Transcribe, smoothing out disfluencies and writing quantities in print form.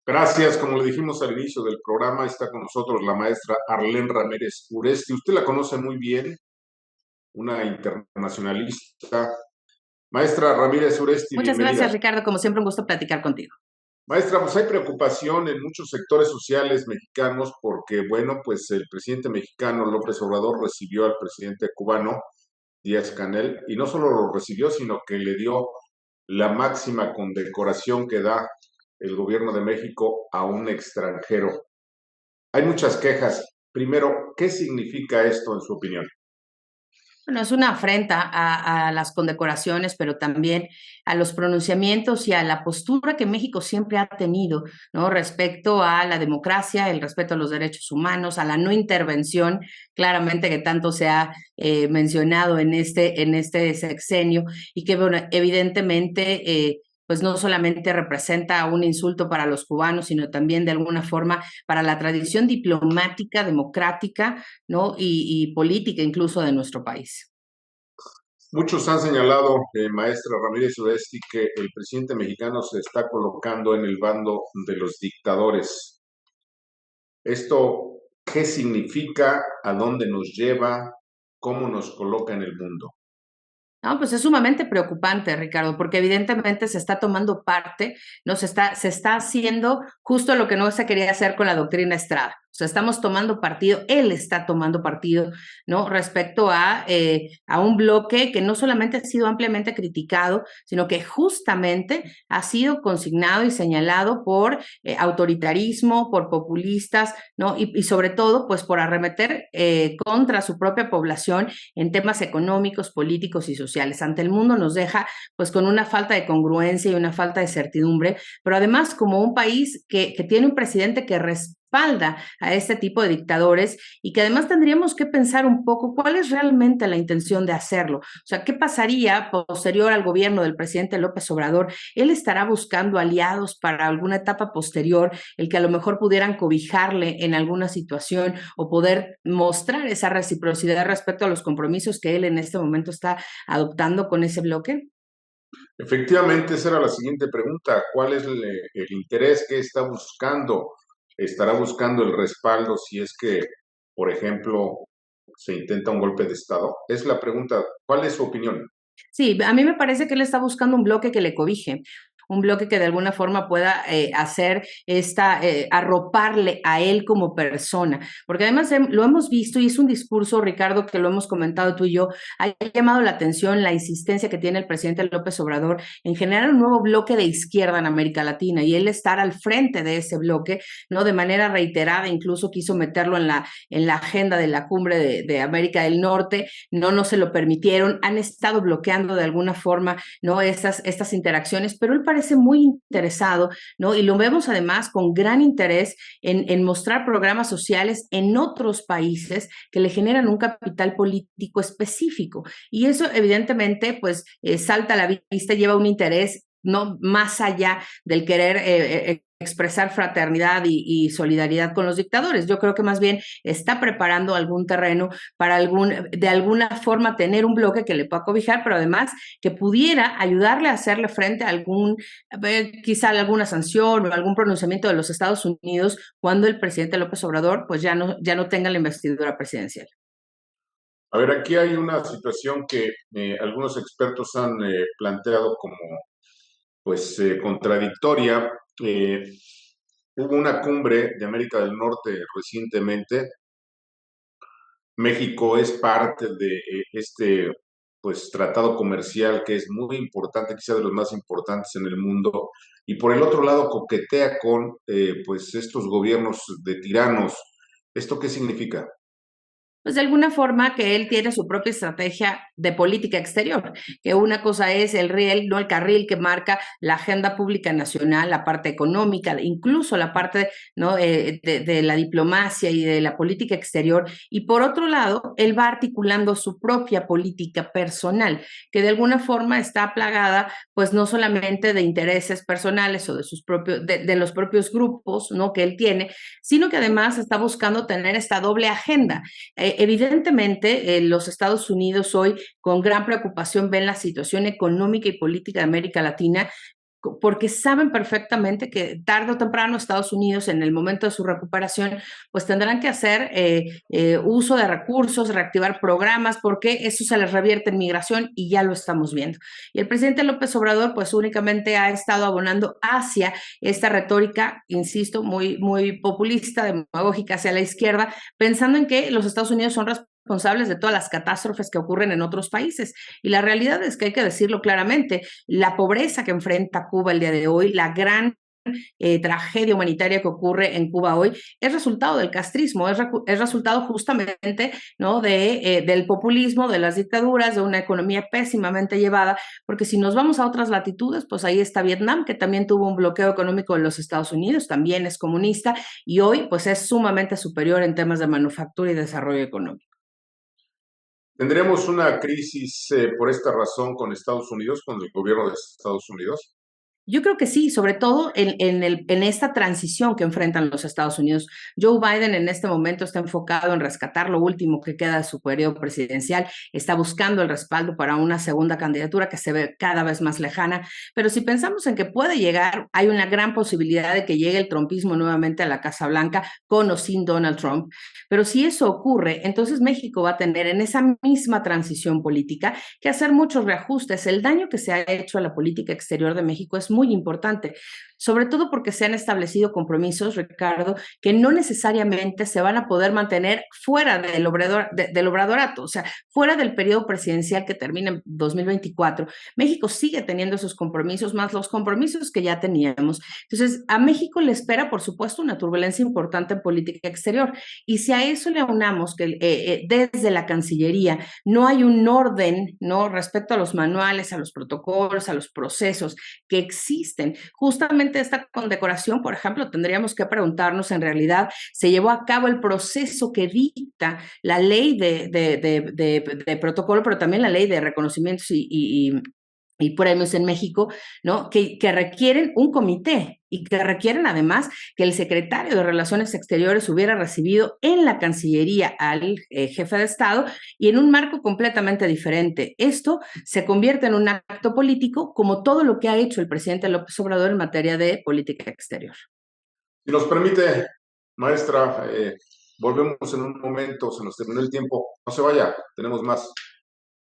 Gracias, como le dijimos al inicio del programa, está con nosotros la maestra Arlén Ramírez Uresti. Usted la conoce muy bien, una internacionalista. Maestra Ramírez Uresti, Muchas bienvenida. gracias, Ricardo. Como siempre, un gusto platicar contigo. Maestra, pues hay preocupación en muchos sectores sociales mexicanos porque, bueno, pues el presidente mexicano López Obrador recibió al presidente cubano Díaz-Canel y no solo lo recibió, sino que le dio la máxima condecoración que da el gobierno de México a un extranjero. Hay muchas quejas. Primero, ¿qué significa esto en su opinión? Bueno, es una afrenta a las condecoraciones, pero también a los pronunciamientos y a la postura que México siempre ha tenido, ¿no? Respecto a la democracia, el respeto a los derechos humanos, a la no intervención, claramente que tanto se ha mencionado en este sexenio y que, bueno, evidentemente, pues no solamente representa un insulto para los cubanos, sino también de alguna forma para la tradición diplomática, democrática, ¿no? Y política incluso de nuestro país. Muchos han señalado, maestra Ramírez Uresti, que el presidente mexicano se está colocando en el bando de los dictadores. ¿Esto qué significa? ¿A dónde nos lleva? ¿Cómo nos coloca en el mundo? No, pues es sumamente preocupante, Ricardo, porque evidentemente se está tomando parte, ¿no? Se está haciendo justo lo que no se quería hacer con la doctrina Estrada. O sea, estamos tomando partido, él está tomando partido, ¿no? Respecto a un bloque que no solamente ha sido ampliamente criticado, sino que justamente ha sido consignado y señalado por autoritarismo, por populistas, ¿no? Y sobre todo, pues por arremeter contra su propia población en temas económicos, políticos y sociales. Ante el mundo nos deja pues con una falta de congruencia y una falta de certidumbre, pero además como un país que tiene un presidente que respalda a este tipo de dictadores y que además tendríamos que pensar un poco cuál es realmente la intención de hacerlo. O sea, ¿qué pasaría posterior al gobierno del presidente López Obrador? Él estará buscando aliados para alguna etapa posterior, el que a lo mejor pudieran cobijarle en alguna situación o poder mostrar esa reciprocidad respecto a los compromisos que él en este momento está adoptando con ese bloque. Efectivamente, esa era la siguiente pregunta. ¿Cuál es el interés que está buscando? ¿Estará buscando el respaldo si es que, por ejemplo, se intenta un golpe de Estado? Es la pregunta. ¿Cuál es su opinión? Sí, a mí me parece que él está buscando un bloque que le cobije, un bloque que de alguna forma pueda hacer arroparle a él como persona, porque además lo hemos visto y es un discurso, Ricardo, que lo hemos comentado tú y yo, ha llamado la atención la insistencia que tiene el presidente López Obrador en generar un nuevo bloque de izquierda en América Latina y él estar al frente de ese bloque, ¿no? De manera reiterada, incluso quiso meterlo en la agenda de la cumbre de América del Norte, no se lo permitieron, han estado bloqueando de alguna forma, ¿no? Estas interacciones, pero él parece muy interesado, ¿no? Y lo vemos además con gran interés en mostrar programas sociales en otros países que le generan un capital político específico. Y eso evidentemente, pues, salta a la vista, lleva un interés no más allá del querer expresar fraternidad y solidaridad con los dictadores. Yo creo que más bien está preparando algún terreno para de alguna forma tener un bloque que le pueda cobijar, pero además que pudiera ayudarle a hacerle frente a quizá alguna sanción o algún pronunciamiento de los Estados Unidos cuando el presidente López Obrador pues ya no tenga la investidura presidencial. A ver, aquí hay una situación que algunos expertos han planteado como, pues, contradictoria. Eh, Hubo una cumbre de América del Norte recientemente. México es parte de este, pues, tratado comercial que es muy importante, quizá de los más importantes en el mundo, y por el otro lado coquetea con, pues, estos gobiernos de tiranos. ¿Esto qué significa? Pues de alguna forma que él tiene su propia estrategia de política exterior, que una cosa es el riel, no el carril que marca la agenda pública nacional, la parte económica, incluso la parte, ¿no? De la diplomacia y de la política exterior, y por otro lado, él va articulando su propia política personal, que de alguna forma está plagada, pues no solamente de intereses personales o de sus propios, de los propios grupos, ¿no? Que él tiene, sino que además está buscando tener esta doble agenda. Evidentemente, los Estados Unidos hoy con gran preocupación ven la situación económica y política de América Latina porque saben perfectamente que tarde o temprano Estados Unidos, en el momento de su recuperación, pues tendrán que hacer uso de recursos, reactivar programas, porque eso se les revierte en migración y ya lo estamos viendo. Y el presidente López Obrador, pues únicamente ha estado abonando hacia esta retórica, insisto, muy populista, demagógica hacia la izquierda, pensando en que los Estados Unidos son responsables de todas las catástrofes que ocurren en otros países. Y la realidad es que hay que decirlo claramente, la pobreza que enfrenta Cuba el día de hoy, la gran tragedia humanitaria que ocurre en Cuba hoy, es resultado del castrismo, es resultado justamente, ¿no?, del populismo, de las dictaduras, de una economía pésimamente llevada, porque si nos vamos a otras latitudes, pues ahí está Vietnam, que también tuvo un bloqueo económico de los Estados Unidos, también es comunista, y hoy pues es sumamente superior en temas de manufactura y desarrollo económico. ¿Tendremos una crisis por esta razón con Estados Unidos, con el gobierno de Estados Unidos? Yo creo que sí, sobre todo en esta transición que enfrentan los Estados Unidos. Joe Biden en este momento está enfocado en rescatar lo último que queda de su periodo presidencial, está buscando el respaldo para una segunda candidatura que se ve cada vez más lejana, pero si pensamos en que puede llegar, hay una gran posibilidad de que llegue el trumpismo nuevamente a la Casa Blanca, con o sin Donald Trump. Pero si eso ocurre, entonces México va a tener en esa misma transición política que hacer muchos reajustes. El daño que se ha hecho a la política exterior de México es muy importante, sobre todo porque se han establecido compromisos, Ricardo, que no necesariamente se van a poder mantener fuera del obradorato, o sea, fuera del periodo presidencial que termina en 2024. México sigue teniendo esos compromisos, más los compromisos que ya teníamos. Entonces, a México le espera, por supuesto, una turbulencia importante en política exterior. Y si a eso le aunamos que desde la Cancillería no hay un orden, ¿no?, respecto a los manuales, a los protocolos, a los procesos que existen. Justamente esta condecoración, por ejemplo, tendríamos que preguntarnos, en realidad, ¿se llevó a cabo el proceso que dicta la ley de protocolo, pero también la ley de reconocimientos y premios en México, ¿no?, que requieren un comité y que requieren además que el secretario de Relaciones Exteriores hubiera recibido en la Cancillería al jefe de Estado y en un marco completamente diferente. Esto se convierte en un acto político, como todo lo que ha hecho el presidente López Obrador en materia de política exterior. Si nos permite, maestra, volvemos en un momento, se nos terminó el tiempo. No se vaya, tenemos más.